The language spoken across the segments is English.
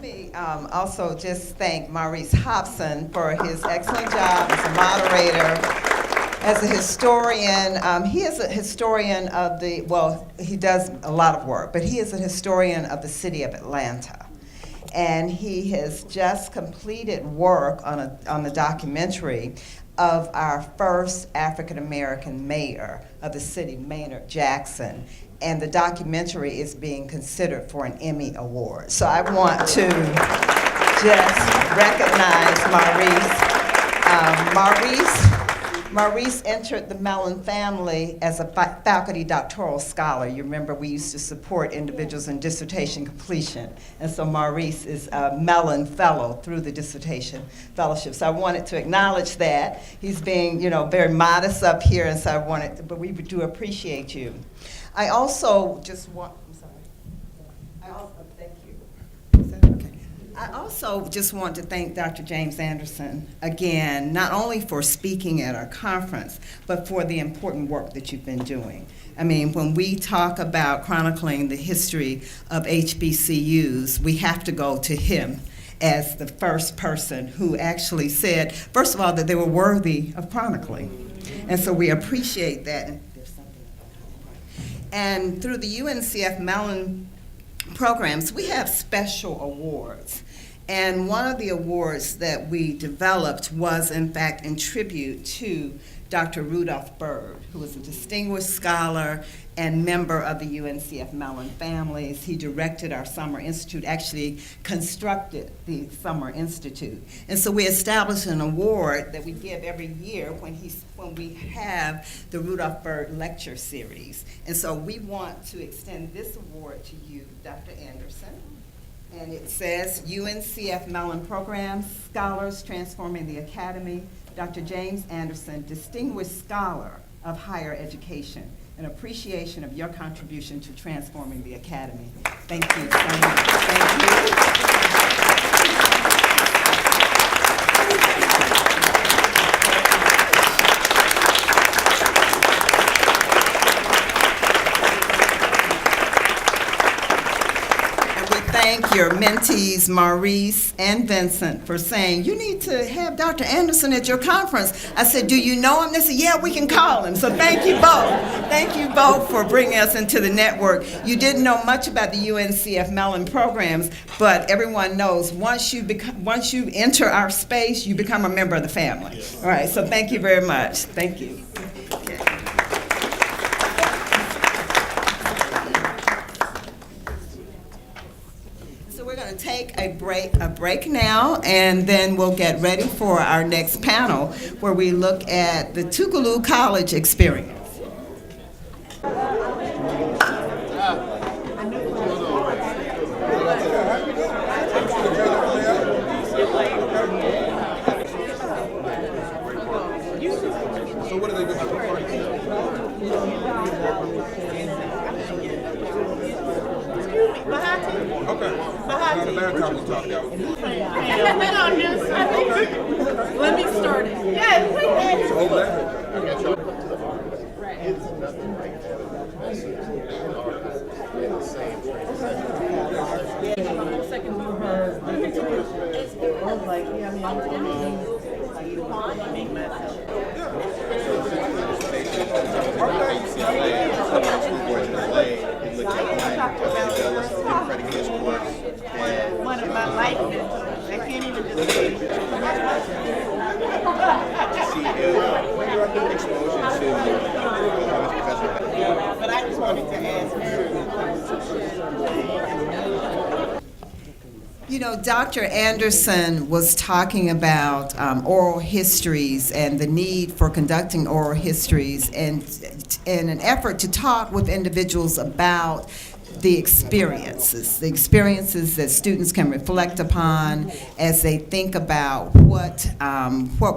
Let me also just thank Maurice Hobson for his excellent job as a moderator. As a historian, he is a historian of the, well, he does a lot of work, but he is a historian of the city of Atlanta. And he has just completed work on the documentary of our first African-American mayor of the city, Maynard Jackson. And the documentary is being considered for an Emmy Award. So I want to just recognize Maurice entered the Mellon family as a faculty doctoral scholar. You remember we used to support individuals in dissertation completion. And so Maurice is a Mellon Fellow through the dissertation fellowship. So I wanted to acknowledge that. He's being, very modest up here, and so but we do appreciate you. I also just want, thank you. Is that okay? I also just want to thank Dr. James Anderson again, not only for speaking at our conference, but for the important work that you've been doing. I mean, when we talk about chronicling the history of HBCUs, we have to go to him as the first person who actually said, first of all, that they were worthy of chronicling. And so we appreciate that. And through the UNCF Mellon programs, we have special awards. And one of the awards that we developed was, in fact, in tribute to Dr. Rudolph Byrd, who was a distinguished scholar and member of the UNCF Mellon families. He directed our Summer Institute, actually constructed the Summer Institute. And so we established an award that we give every year when we have the Rudolph Byrd Lecture Series. And so we want to extend this award to you, Dr. Anderson. And it says, UNCF Mellon Programs, Scholars Transforming the Academy, Dr. James Anderson, Distinguished Scholar of Higher Education, an appreciation of your contribution to transforming the Academy. Thank you so much. Thank you. Thank your mentees, Maurice and Vincent, for saying, you need to have Dr. Anderson at your conference. I said, do you know him? They said, yeah, we can call him. So thank you both. Thank you both for bringing us into the network. You didn't know much about the UNCF Mellon programs, but everyone knows once you enter our space, you become a member of the family. Yes. All right, so thank you very much. Thank you. Take a break now, and then we'll get ready for our next panel where we look at the Tougaloo College experience. So what are they doing? Okay. The last time we talked out. Let me start it. Yes. So hold that. One of my likeness. I can't even just say but I just wanted to ask her. Dr. Anderson was talking about oral histories and the need for conducting oral histories and in an effort to talk with individuals about the experiences that students can reflect upon as they think about what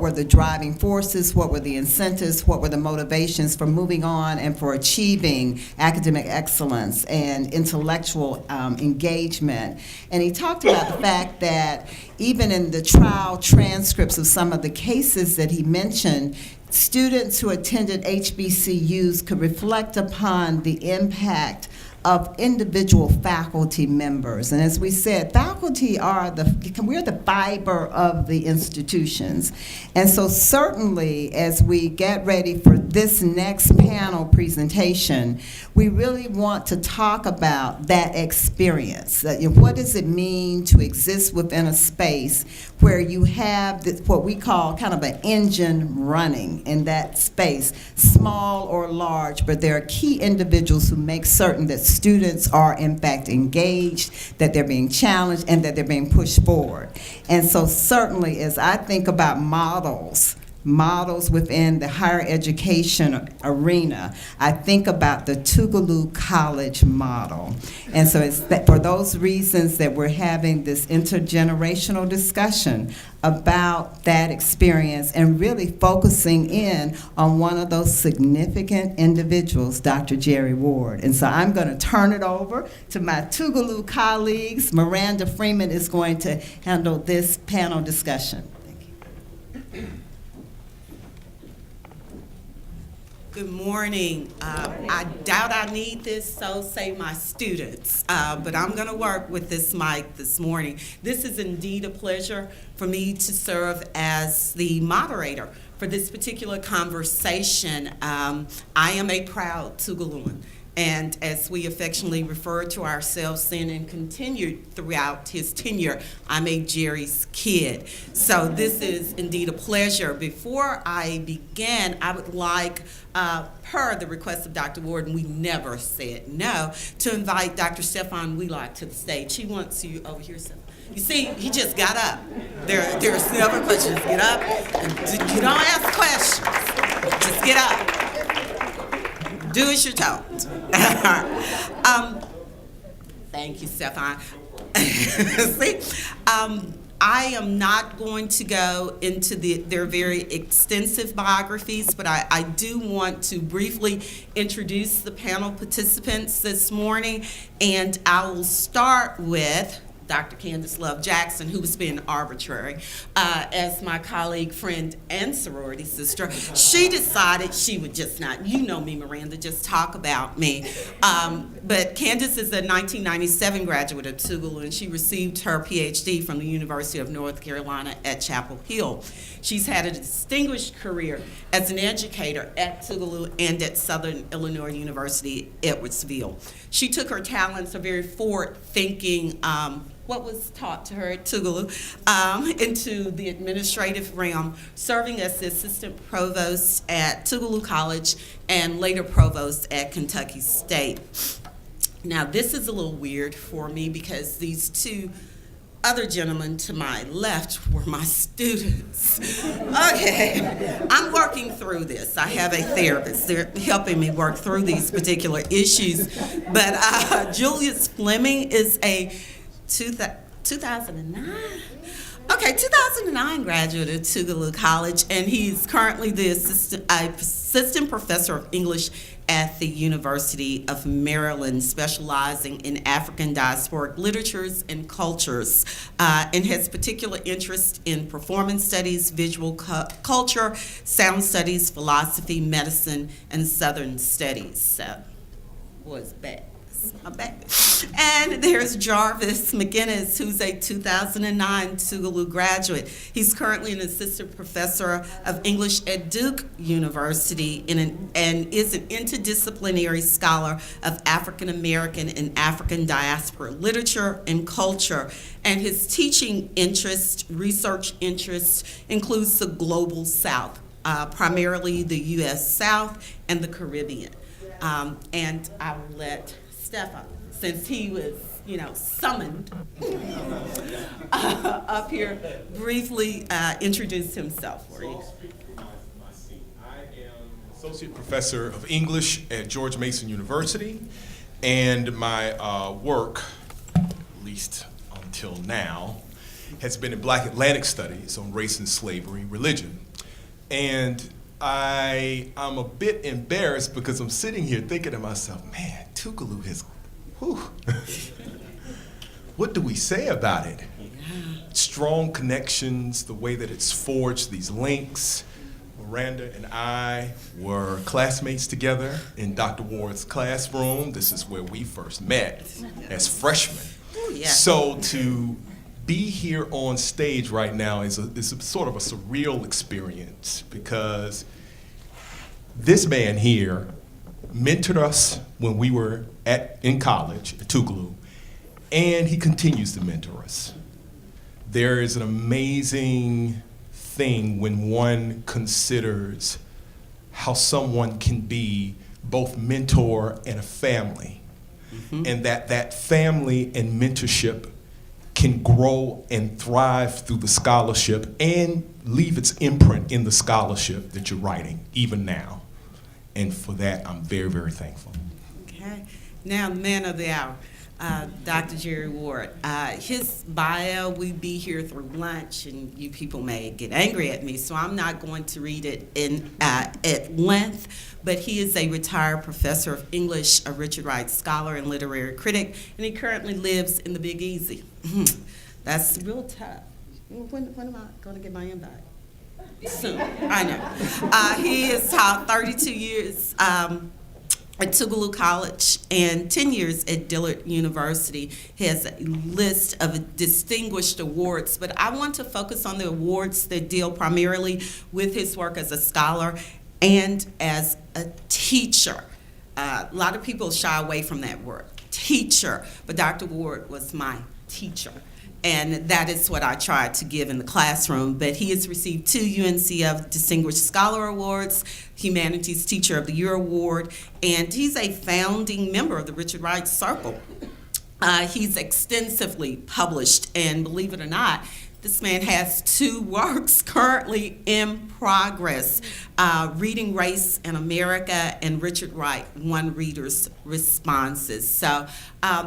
were the driving forces, what were the incentives, what were the motivations for moving on and for achieving academic excellence and intellectual engagement. And he talked about the fact that even in the trial transcripts of some of the cases that he mentioned, students who attended HBCUs could reflect upon the impact of individual faculty members. And as we said, faculty we're the fiber of the institutions. And so certainly as we get ready for this next panel presentation, we really want to talk about that experience. What does it mean to exist within a space where you have what we call kind of an engine running in that space, small or large, but there are key individuals who make certain that students are in fact engaged, that they're being challenged, and that they're being pushed forward. And so certainly as I think about models within the higher education arena, I think about the Tougaloo College model. And so it's for those reasons that we're having this intergenerational discussion about that experience and really focusing in on one of those significant individuals, Dr. Jerry Ward. And so I'm going to turn it over to my Tougaloo colleagues. Miranda Freeman is going to handle this panel discussion. Good morning. I doubt I need this, so say my students, but I'm going to work with this mic this morning. This is indeed a pleasure for me to serve as the moderator for this particular conversation. I am a proud Tougalooan. And as we affectionately refer to ourselves then and continued throughout his tenure, I'm a Jerry's kid. So this is indeed a pleasure. Before I begin, I would like, per the request of Dr. Ward, and we never said no, to invite Dr. Stefan Wheelock to the stage. He wants you over here, Stefan. You see, he just got up. There's never questions. Get up. And you don't ask questions. Just get up. Do as you're told. Thank you, Stefan. See, I am not going to go into their very extensive biographies, but I do want to briefly introduce the panel participants this morning, and I will start with Dr. Candace Love Jackson, who was being arbitrary, as my colleague, friend, and sorority sister. She decided she would just not, you know me, Miranda, just talk about me. But Candace is a 1997 graduate of Tougaloo, and she received her PhD from the University of North Carolina at Chapel Hill. She's had a distinguished career as an educator at Tougaloo and at Southern Illinois University, Edwardsville. She took her talents, her very forward-thinking, what was taught to her at Tougaloo, into the administrative realm, serving as the assistant provost at Tougaloo College and later provost at Kentucky State. Now, this is a little weird for me because these two other gentlemen to my left were my students. Okay, I'm working through this. I have a therapist. They're helping me work through these particular issues. But Julius Fleming is a 2009? Okay, 2009 graduate of Tougaloo College, and he's currently the assistant professor of English at the University of Maryland, specializing in African diasporic literatures and cultures, and has particular interest in performance studies, visual culture, sound studies, philosophy, medicine, and Southern studies. So, was back. I'm back. And there's Jarvis McGinnis, who's a 2009 Tougaloo graduate. He's currently an assistant professor of English at Duke University and is an interdisciplinary scholar of African American and African diaspora literature and culture. And his teaching interest, research interest, includes the global South, primarily the U.S. South and the Caribbean. And I will let Stefan, since he was, summoned up here, briefly introduce himself for you. I am Associate Professor of English at George Mason University, and my work, at least until now, has been in Black Atlantic Studies on race and slavery, religion. And I'm a bit embarrassed because I'm sitting here thinking to myself, man, Tougaloo has, what do we say about it? Strong connections, the way that it's forged, these links, Miranda and I were classmates together in Dr. Ward's classroom. This is where we first met as freshmen. Ooh, yeah. So to be here on stage right now is a sort of a surreal experience, because this man here mentored us when we were in college at Tougaloo, and he continues to mentor us. There is an amazing thing when one considers how someone can be both mentor and a family, and that family and mentorship can grow and thrive through the scholarship and leave its imprint in the scholarship that you're writing, even now. And for that, I'm very, very thankful. Okay. Now, the man of the hour, Dr. Jerry Ward. His bio, we'd be here through lunch, and you people may get angry at me, so I'm not going to read it at length, but he is a retired professor of English, a Richard Wright Scholar and literary critic, and he currently lives in the Big Easy. That's real tough. When am I going to get my invite? Soon, I know. He has taught 32 years at Tougaloo College and 10 years at Dillard University. He has a list of distinguished awards, but I want to focus on the awards that deal primarily with his work as a scholar and as a teacher. A lot of people shy away from that word, teacher, but Dr. Ward was my teacher. And that is what I tried to give in the classroom. But he has received 2 UNCF Distinguished Scholar Awards, Humanities Teacher of the Year Award, and he's a founding member of the Richard Wright Circle. He's extensively published, and believe it or not, this man has 2 works currently in progress, Reading Race in America and Richard Wright, One Reader's Responses. So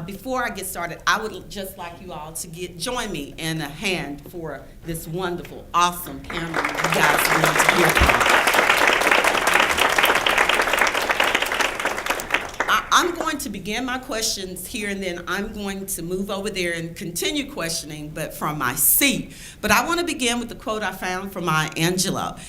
before I get started, I would just like you all to join me in a hand for this wonderful, awesome panel you guys are going to hear from. I'm going to begin my questions here, and then I'm going to move over there and continue questioning, but from my seat. But I want to begin with the quote I found from Maya Angelou.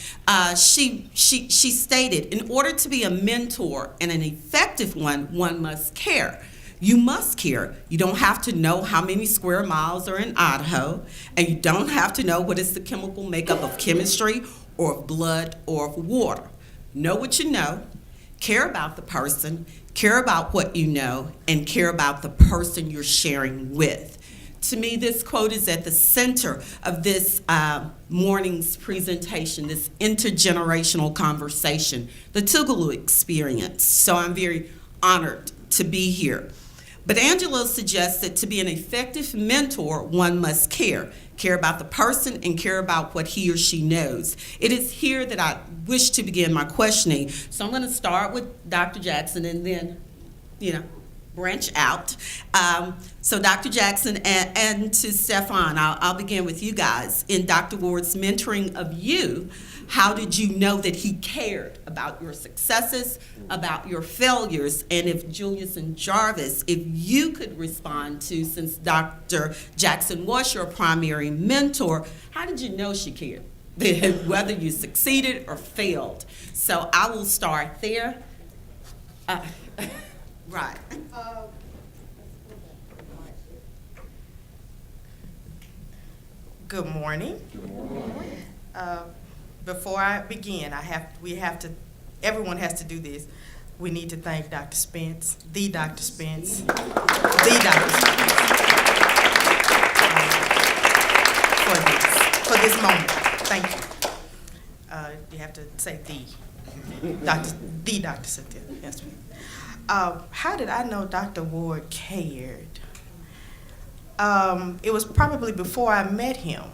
She stated, "In order to be a mentor and an effective one must care. You must care. You don't have to know how many square miles are in Idaho, and you don't have to know what is the chemical makeup of chemistry or of blood or of water. Know what you know, care about the person, care about what you know, and care about the person you're sharing with." To me, this quote is at the center of this morning's presentation, this intergenerational conversation, the Tougaloo experience. So I'm very honored to be here. But Angelou suggests that to be an effective mentor, one must care about the person and care about what he or she knows. It is here that I wish to begin my questioning. So I'm going to start with Dr. Jackson and then, branch out. So Dr. Jackson and to Stefan, I'll begin with you guys. In Dr. Ward's mentoring of you, how did you know that he cared about your successes, about your failures? And if Julius and Jarvis, if you could respond to, since Dr. Jackson was your primary mentor, how did you know she cared? Whether you succeeded or failed. So I will start there. Right. Good morning. Before I begin, everyone has to do this. We need to thank Dr. Spence, the Dr. Spence, for this moment. Thank you. You have to say the Dr. Cynthia. Yes, ma'am. How did I know Dr. Ward cared? It was probably before I met him,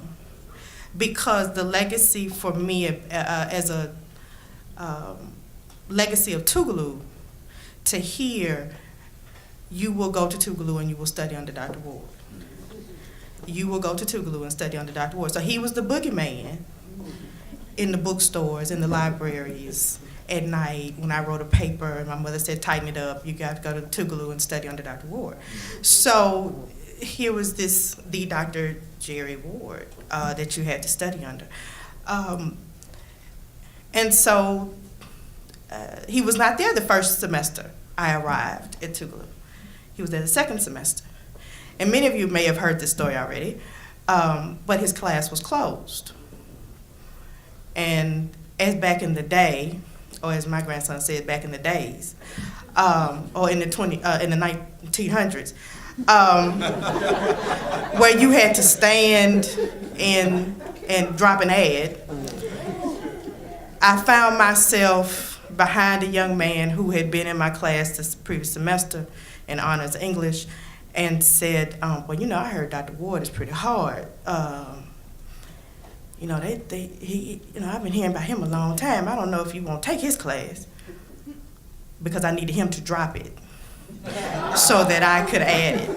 because the legacy for me as a legacy of Tougaloo, to hear, you will go to Tougaloo and you will study under Dr. Ward. You will go to Tougaloo and study under Dr. Ward. So he was the boogeyman in the bookstores, in the libraries, at night when I wrote a paper and my mother said, tighten it up, you got to go to Tougaloo and study under Dr. Ward. So here was the Dr. Jerry Ward that you had to study under. And so he was not there the first semester I arrived at Tougaloo. He was there the second semester. And many of you may have heard this story already, but his class was closed. And as back in the day, or as my grandson said, back in the days, or in the 1900s, where you had to stand and drop an ad, I found myself behind a young man who had been in my class this previous semester in honors English, and said, well, you know, I heard Dr. Ward is pretty hard. You know, I've been hearing about him a long time. I don't know if you want to take his class, because I needed him to drop it so that I could add it.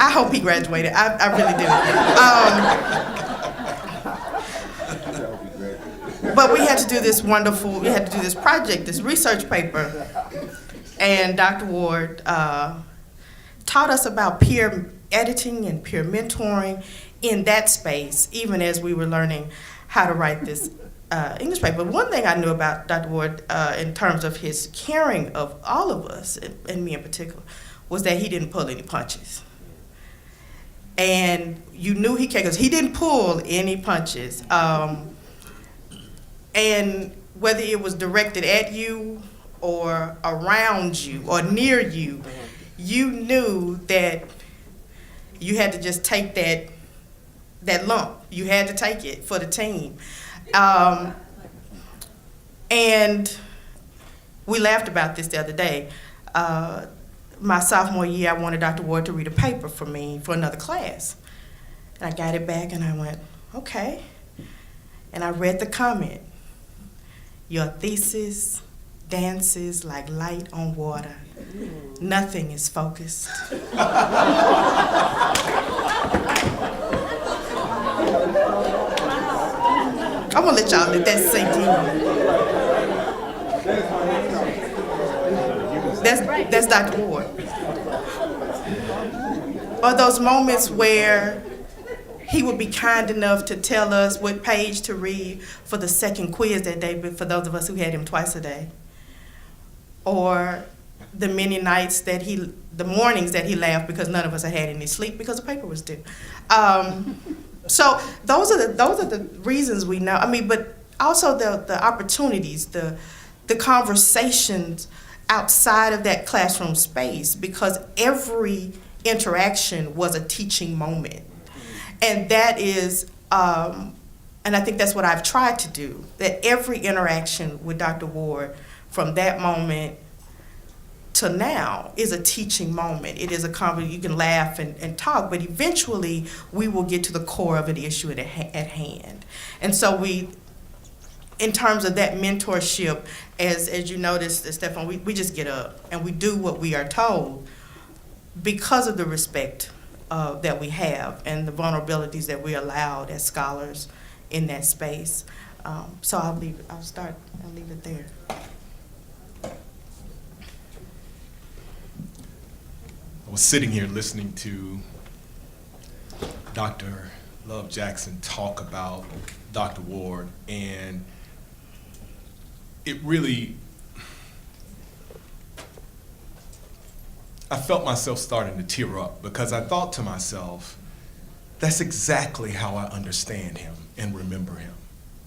I hope he graduated. I really do. But we had to do this project, this research paper, and Dr. Ward taught us about peer editing and peer mentoring in that space, even as we were learning how to write this English paper. One thing I knew about Dr. Ward in terms of his caring of all of us, and me in particular, was that he didn't pull any punches. And you knew he cared because he didn't pull any punches. And whether it was directed at you or around you or near you, you knew that you had to just take that lump. You had to take it for the team. And we laughed about this the other day. My sophomore year, I wanted Dr. Ward to read a paper for me for another class. And I got it back and I went, okay. And I read the comment. Your thesis dances like light on water. Nothing is focused. I'm gonna let y'all let that sink in. That's Dr. Ward. Or those moments where he would be kind enough to tell us what page to read for the second quiz that day, for those of us who had him twice a day. Or the many nights the mornings that he laughed because none of us had had any sleep because the paper was due. So those are the reasons we know. I mean, but also the opportunities, the conversations outside of that classroom space, because every interaction was a teaching moment. And that is, and I think that's what I've tried to do, that every interaction with Dr. Ward from that moment to now is a teaching moment. It is a conversation. You can laugh and talk, but eventually we will get to the core of an issue at hand. And so in terms of that mentorship, as you noticed, Stefan, we just get up and we do what we are told because of the respect that we have and the vulnerabilities that we allowed as scholars in that space. So I'll leave it there. I was sitting here listening to Dr. Love Jackson talk about Dr. Ward, and it really, I felt myself starting to tear up because I thought to myself, that's exactly how I understand him and remember him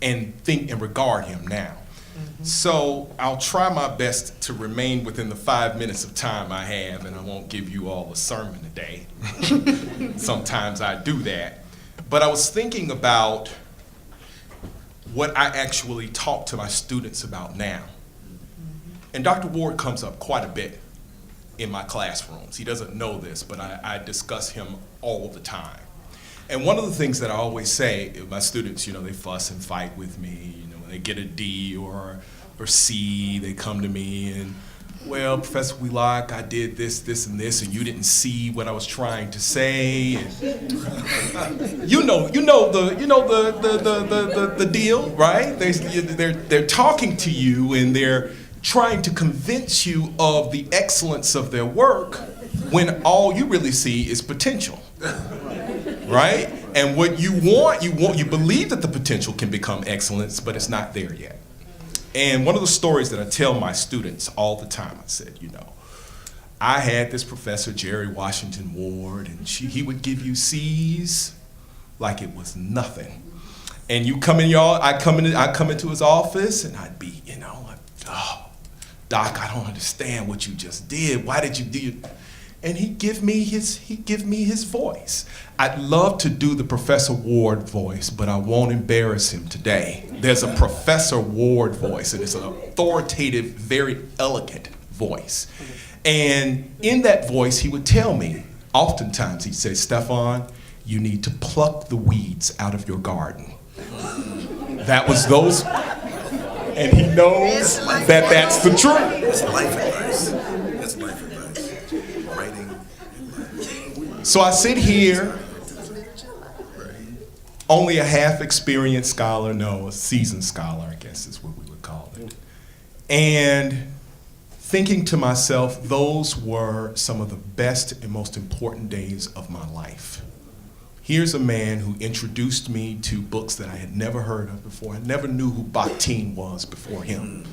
and think and regard him now. Mm-hmm. So I'll try my best to remain within the 5 minutes of time I have, and I won't give you all a sermon today. Sometimes I do that. But I was thinking about what I actually talk to my students about now. And Dr. Ward comes up quite a bit in my classrooms. He doesn't know this, but I discuss him all the time. And one of the things that I always say, my students, they fuss and fight with me. When they get a D or C, they come to me and, well, Professor Wheelock, I did this, and this, and you didn't see what I was trying to say. And you know the deal, right? They're talking to you and they're trying to convince you of the excellence of their work when all you really see is potential, right? And what you want, you believe that the potential can become excellence, but it's not there yet. And one of the stories that I tell my students all the time, I said, I had this professor, Jerry Washington Ward, and he would give you C's like it was nothing. And you come in I come into his office, and I'd be, oh, Doc, I don't understand what you just did. Why did you do it? And he'd give me his voice. I'd love to do the Professor Ward voice, but I won't embarrass him today. There's a Professor Ward voice, and it's an authoritative, very elegant voice. And in that voice, he would tell me, oftentimes he'd say, Stefan, you need to pluck the weeds out of your garden. That was those, and he knows that that's the truth. That's life advice. That's life advice. Writing. So I sit here, only a half-experienced scholar, a seasoned scholar, I guess is what we would call it. And thinking to myself, those were some of the best and most important days of my life. Here's a man who introduced me to books that I had never heard of before. I never knew who Bakhtin was before him.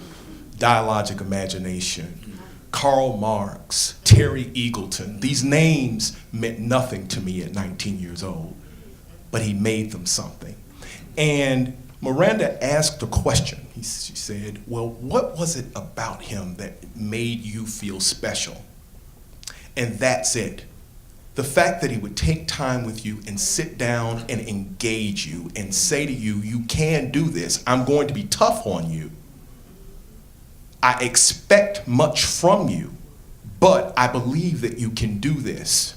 Dialogic Imagination, Karl Marx, Terry Eagleton. These names meant nothing to me at 19 years old, but he made them something. And Miranda asked a question. She said, well, what was it about him that made you feel special? And that's it. The fact that he would take time with you and sit down and engage you and say to you, you can do this. I'm going to be tough on you. I expect much from you, but I believe that you can do this.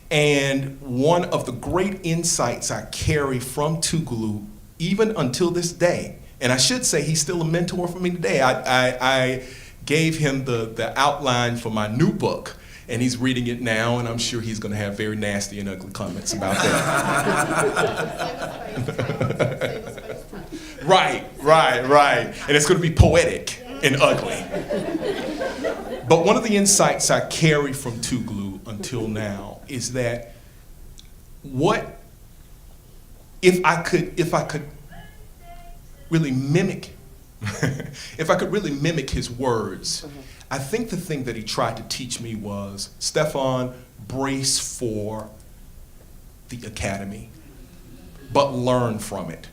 And one of the great insights I carry from Tougaloo, even until this day, and I should say he's still a mentor for me today. I gave him the outline for my new book, and he's reading it now, and I'm sure he's going to have very nasty and ugly comments about that. Right. And it's going to be poetic and ugly. But one of the insights I carry from Tougaloo until now is that if I could really mimic his words, I think the thing that he tried to teach me was, Stefan, brace for the academy, but learn from it.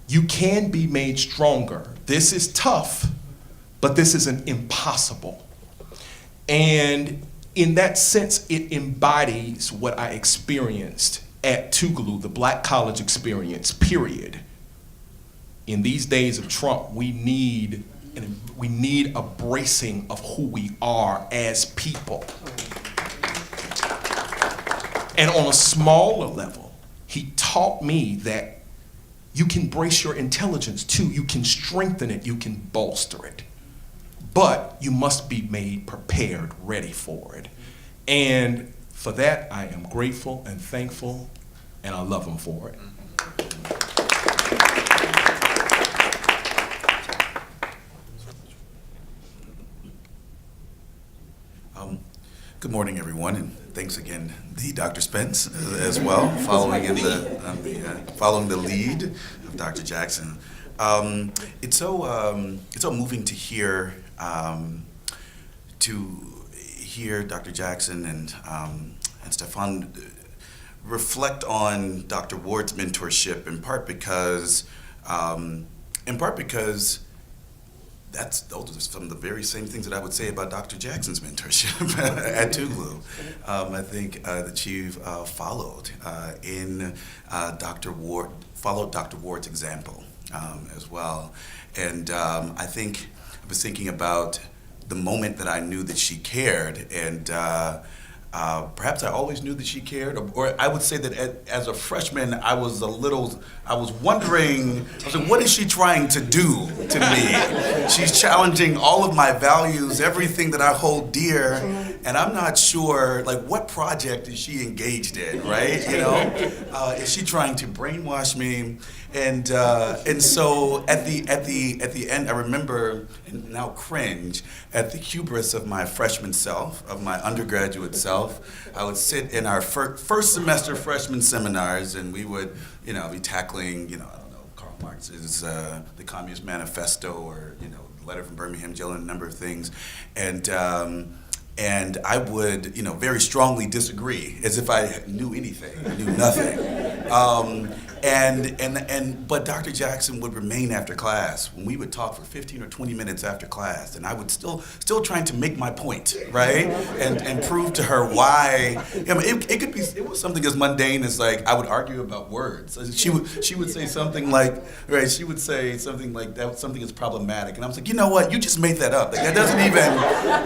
You can be made stronger. This is tough, but this isn't impossible. And in that sense, it embodies what I experienced at Tougaloo, the Black college experience, period. In these days of Trump, we need a bracing of who we are as people. And on a smaller level, he taught me that you can brace your intelligence too. You can strengthen it, you can bolster it. But you must be made prepared, ready for it. And for that, I am grateful and thankful, and I love him for it. Good morning, everyone, and thanks again, Dr. Spence, as well, following the lead of Dr. Jackson. It's so moving to hear Dr. Jackson and Stefan reflect on Dr. Ward's mentorship, in part because those are some of the very same things that I would say about Dr. Jackson's mentorship at Tougaloo. I think the chief followed Dr. Ward's example as well. And I think I was thinking about the moment that I knew that she cared, and perhaps I always knew that she cared, or I would say that as a freshman, I was wondering, what is she trying to do to me? She's challenging all of my values, everything that I hold dear, and I'm not sure, like, what project is she engaged in, right? You know, is she trying to brainwash me? And so at the end, I remember, and now cringe, at the hubris of my freshman self, of my undergraduate self, I would sit in our first semester freshman seminars, and we would, you know, be tackling, you know, I don't know, Karl Marx's The Communist Manifesto, or, you know, Letter from Birmingham Jail, and a number of things, and I would, you know, very strongly disagree, as if I knew anything. I knew nothing. But Dr. Jackson would remain after class when we would talk for 15 or 20 minutes after class, and I would still trying to make my point, right, and prove to her why. I mean, it was something as mundane as, like, I would argue about words. She would say something like, right, she would say something like that, something is problematic, and I was like, you know what, you just made that up. Like, that doesn't even,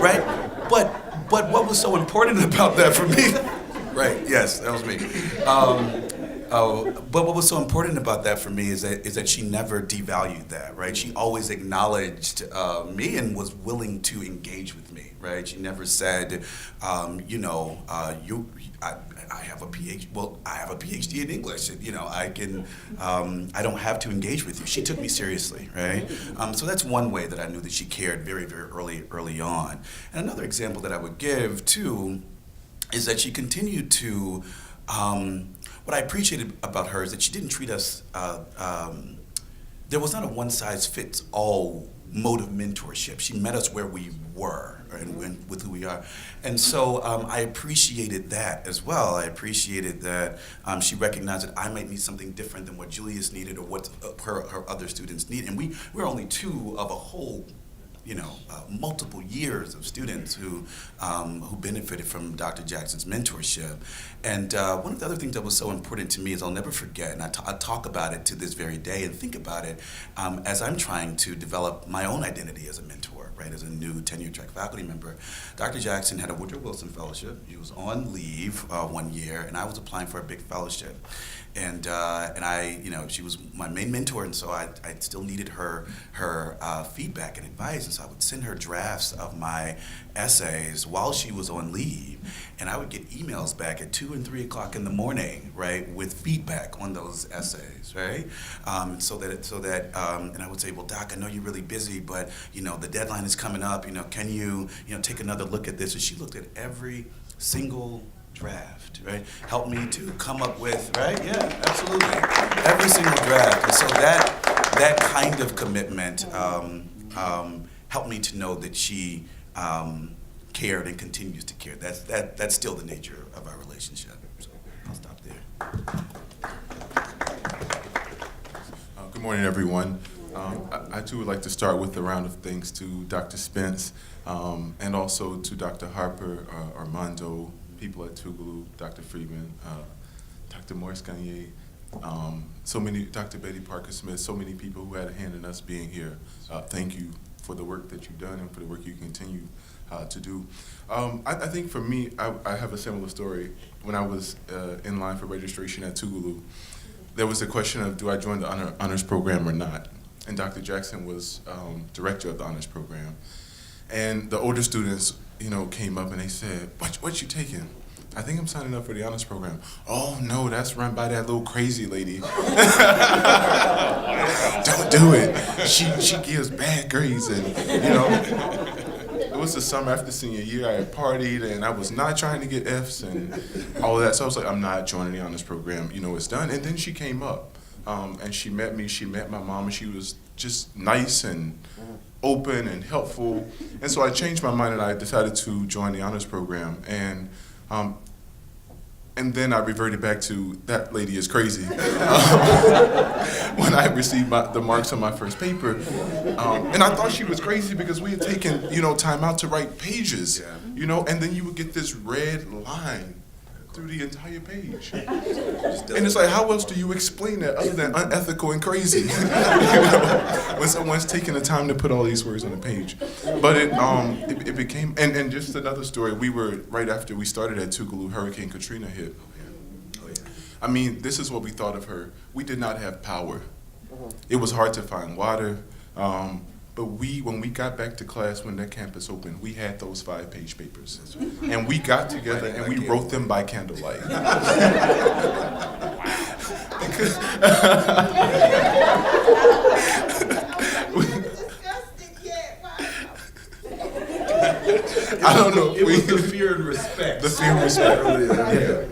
right? But what was so important about that for me? Right, yes, that was me. But what was so important about that for me is that she never devalued that, right? She always acknowledged me and was willing to engage with me, right? She never said, you know, I have a PhD. Well, I have a PhD in English. You know, I don't have to engage with you. She took me seriously, right? So that's one way that I knew that she cared very, very early on. And another example that I would give too is that she continued to. What I appreciated about her is that she didn't treat us. There was not a one-size-fits-all mode of mentorship. She met us where we were and with who we are, and so I appreciated that as well. I appreciated that she recognized that I might need something different than what Julius needed or what her other students need, and we're only two of a whole. You know, multiple years of students who benefited from Dr. Jackson's mentorship. And one of the other things that was so important to me is I'll never forget, and I talk about it to this very day and think about it as I'm trying to develop my own identity as a mentor, right, as a new tenure-track faculty member. Dr. Jackson had a Woodrow Wilson Fellowship. He was on leave 1 year, and I was applying for a big fellowship. And I, you know, she was my main mentor, and so I still needed her feedback and advice, and so I would send her drafts of my essays while she was on leave, and I would get emails back at 2 and 3 o'clock in the morning, right, with feedback on those essays, right, so that and I would say, well, Doc, I know you're really busy, but you know the deadline is coming up. You know, can you take another look at this? And she looked at every single draft, right? Help me to come up with, right? Yeah, absolutely. Every single draft. And so that kind of commitment helped me to know that she cared and continues to care. That's still the nature of our relationship. So I'll stop there. Good morning, everyone. I too would like to start with a round of thanks to Dr. Spence and also to Dr. Harper, Armando, people at Tougaloo, Dr. Friedman, Dr. Maurice Gagne, so many, Dr. Betty Parker Smith, so many people who had a hand in us being here. Thank you for the work that you've done and for the work you continue to do. I think for me, I have a similar story. When I was in line for registration at Tougaloo, there was the question of, do I join the honors program or not? And Dr. Jackson was director of the honors program. And the older students, came up and they said, what you taking? I think I'm signing up for the honors program. Oh no, that's run by that little crazy lady. Don't do it. She gives bad grades, and it was the summer after senior year. I had partied and I was not trying to get Fs and all of that. So I was like, I'm not joining the honors program. It's done. And then she came up and she met me. She met my mom, and she was just nice and open and helpful. And so I changed my mind and I decided to join the honors program. And then I reverted back to that lady is crazy when I received the marks on my first paper. And I thought she was crazy because we had taken, time out to write pages, and then you would get this red line through the entire page. And it's like, how else do you explain that other than unethical and crazy? When someone's taking the time to put all these words on the page. But it became, and just another story, we were, right after we started at Tougaloo, Hurricane Katrina hit. I mean, this is what we thought of her. We did not have power. It was hard to find water. But when we got back to class, when that campus opened, we had those 5-page papers. And we got together and we wrote them by candlelight. Because I don't know. It was the fear and respect. The fear and respect. Yeah.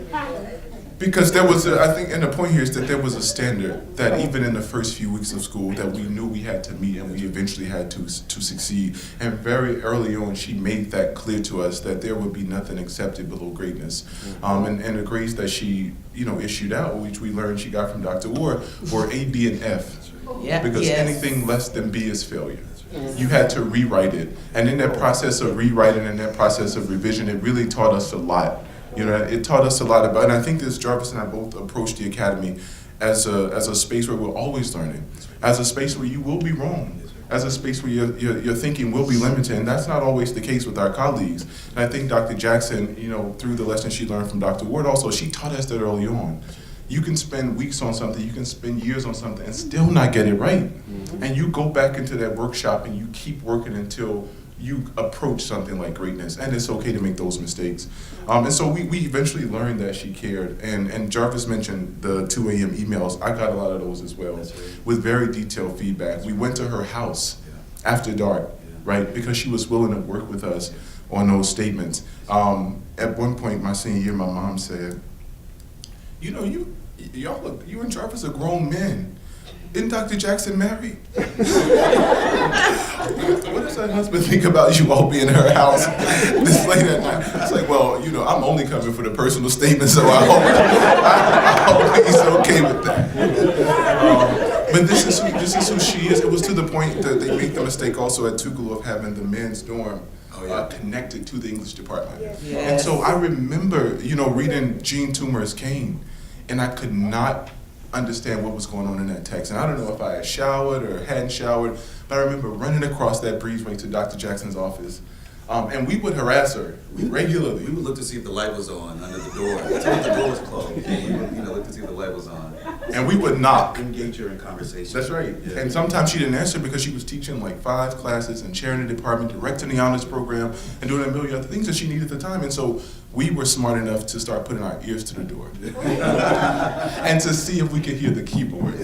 Because there was, I think, and the point here is that there was a standard that even in the first few weeks of school that we knew we had to meet and we eventually had to succeed. And very early on, she made that clear to us that there would be nothing accepted below greatness. And the grades that she, issued out, which we learned she got from Dr. Ward, were A, B, and F. Yeah, Because yes. anything less than B is failure. You had to rewrite it. And in that process of rewriting and that process of revision, it really taught us a lot. It taught us a lot about, and I think this Jarvis and I both approached the academy as a space where we're always learning, as a space where you will be wrong, as a space where your thinking will be limited, and that's not always the case with our colleagues. And I think Dr. Jackson, through the lessons she learned from Dr. Ward also, she taught us that early on. You can spend weeks on something, you can spend years on something and still not get it right. And you go back into that workshop and you keep working until you approach something like greatness, and it's okay to make those mistakes. And so we eventually learned that she cared, and Jarvis mentioned the 2 a.m. emails. I got a lot of those as well, with very detailed feedback. We went to her house after dark, right, because she was willing to work with us on those statements. At one point, my senior year, my mom said, you and Jarvis are grown men. Isn't Dr. Jackson married? What does her husband think about you all being in her house this late at night? It's like, well, I'm only coming for the personal statement, so I hope he's okay with that. But this is who she is. It was to the point that they made the mistake also at Tougaloo of having the men's dorm connected to the English department. Yes. And so I remember, reading Jean Toomer's Cane, and I could not understand what was going on in that text. And I don't know if I had showered or hadn't showered, but I remember running across that breezeway to Dr. Jackson's office. And we would harass her regularly. We would look to see if the light was on under the door. Until the door was closed. And we would, look to see if the light was on. And we would knock. Engage her in conversation. That's right. Yeah. And sometimes she didn't answer because she was teaching like 5 classes and chairing the department, directing the honors program, and doing a million other things that she needed at the time. And so we were smart enough to start putting our ears to the door and to see if we could hear the keyboard.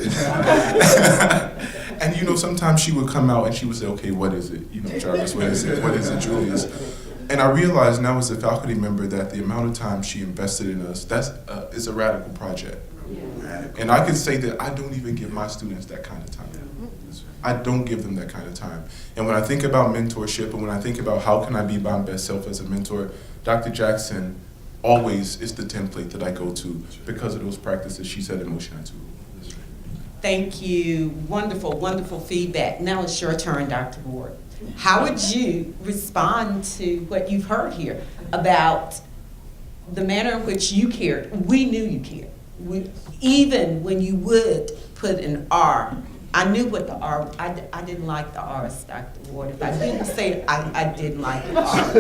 And sometimes she would come out and she would say, okay, what is it? Jarvis, what is it? What is it, Julius? And I realize now as a faculty member that the amount of time she invested in us, is a radical project. And I can say that I don't even give my students that kind of time. I don't give them that kind of time. And when I think about mentorship and when I think about how can I be my best self as a mentor, Dr. Jackson always is the template that I go to because of those practices she set in motion at Tougaloo. Thank you. Wonderful, wonderful feedback. Now it's your turn, Dr. Ward. How would you respond to what you've heard here about the manner in which you cared? We knew you cared. Even when you would put an R, I knew what the R, I didn't like the R's, Dr. Ward. If I didn't say it, I didn't like the R's.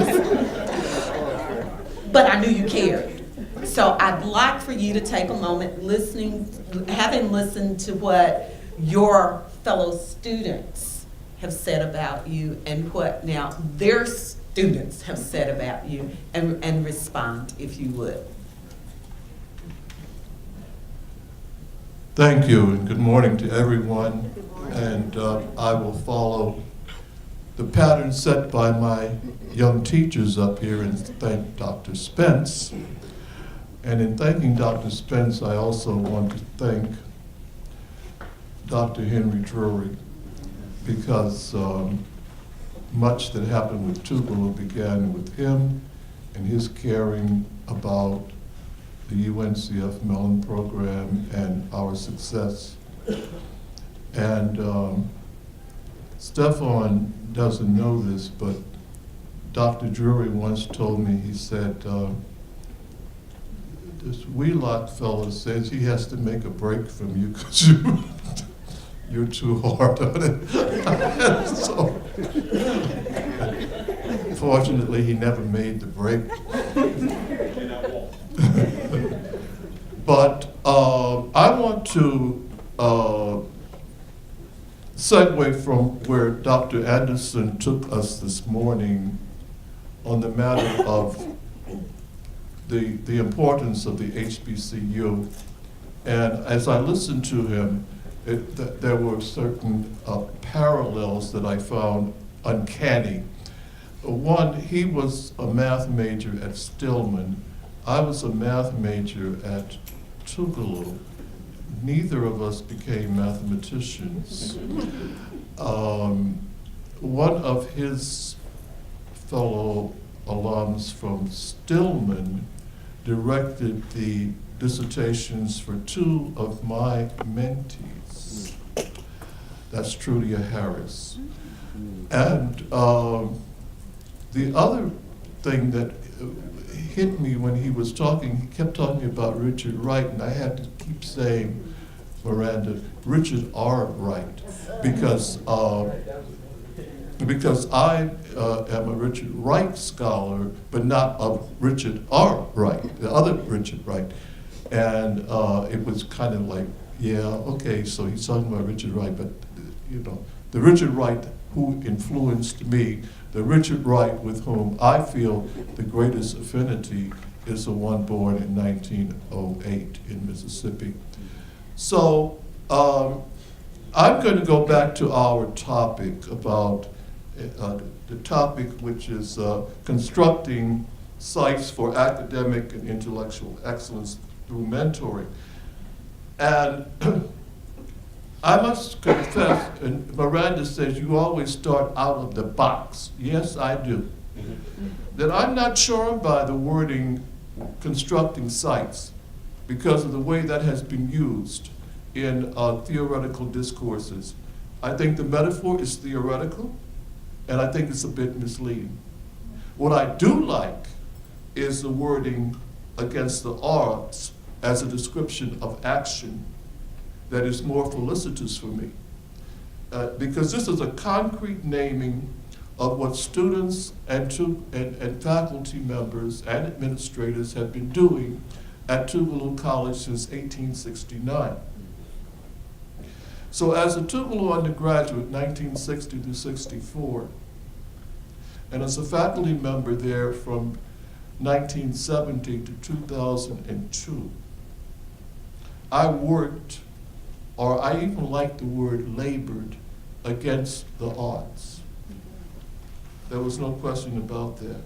But I knew you cared. So I'd like for you to take a moment having listened to what your fellow students have said about you and what now their students have said about you, and respond, if you would. Thank you, and good morning to everyone. And I will follow the pattern set by my young teachers up here and thank Dr. Spence. And in thanking Dr. Spence, I also want to thank Dr. Henry Drury, because much that happened with Tougaloo began with him and his caring about the UNCF Mellon program and our success. And Stefan doesn't know this, but Dr. Drury once told me, he said, this Wheelock fellow says he has to make a break from you because you're too hard on it. So, fortunately, he never made the break. But I want to segue from where Dr. Anderson took us this morning on the matter of the importance of the HBCU. And as I listened to him, there were certain parallels that I found uncanny. One, he was a math major at Stillman. I was a math major at Tougaloo. Neither of us became mathematicians. One of his fellow alums from Stillman directed the dissertations for two of my mentees. That's Trudia Harris. And the other thing that hit me when he was talking, he kept talking about Richard Wright, and I had to keep saying, Miranda, Richard R. Wright, because I am a Richard Wright scholar, but not of Richard R. Wright, the other Richard Wright. And it was kind of like, yeah, okay, so he's talking about Richard Wright, but the Richard Wright who influenced me, the Richard Wright with whom I feel the greatest affinity is the one born in 1908 in Mississippi. So I'm going to go back to our topic about the topic which is constructing sites for academic and intellectual excellence through mentoring. And I must confess, and Miranda says you always start out of the box. Yes, I do. That I'm not sure by the wording constructing sites because of the way that has been used in theoretical discourses. I think the metaphor is theoretical, and I think it's a bit misleading. What I do like is the wording against the arts as a description of action that is more felicitous for me. Because this is a concrete naming of what students and faculty members and administrators have been doing at Tougaloo College since 1869. So as a Tougaloo undergraduate, 1960 to 64, and as a faculty member there from 1970 to 2002, I worked, or I even like the word labored, against the arts. There was no question about that.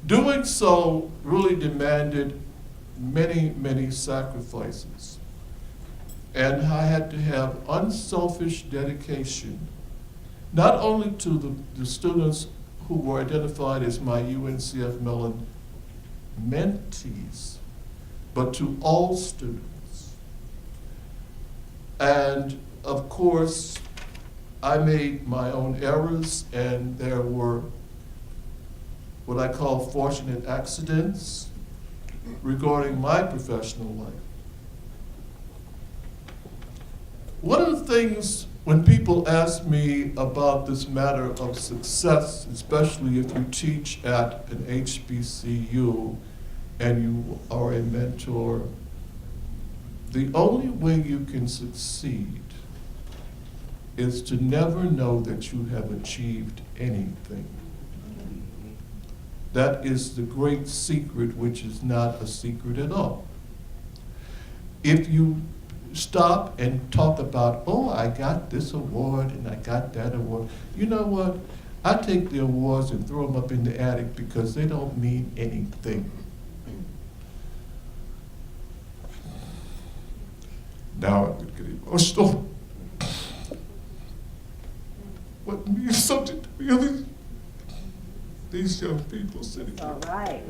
Doing so really demanded many, many sacrifices. And I had to have unselfish dedication, not only to the students who were identified as my UNCF Mellon mentees, but to all students. And of course, I made my own errors, and there were what I call fortunate accidents regarding my professional life. One of the things when people ask me about this matter of success, especially if you teach at an HBCU and you are a mentor, the only way you can succeed is to never know that you have achieved anything. That is the great secret, which is not a secret at all. If you stop and talk about, oh, I got this award and I got that award, you know what? I take the awards and throw them up in the attic because they don't mean anything. Now I'm going to get emotional. What means something to me are these young people sitting here. All right.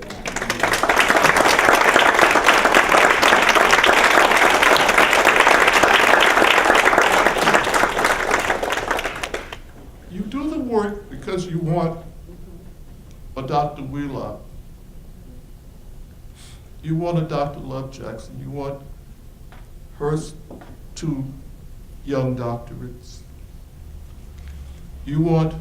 You do the work because you want a Dr. Wheelock. You want a Dr. Love Jackson. You want her 2 young doctorates. You want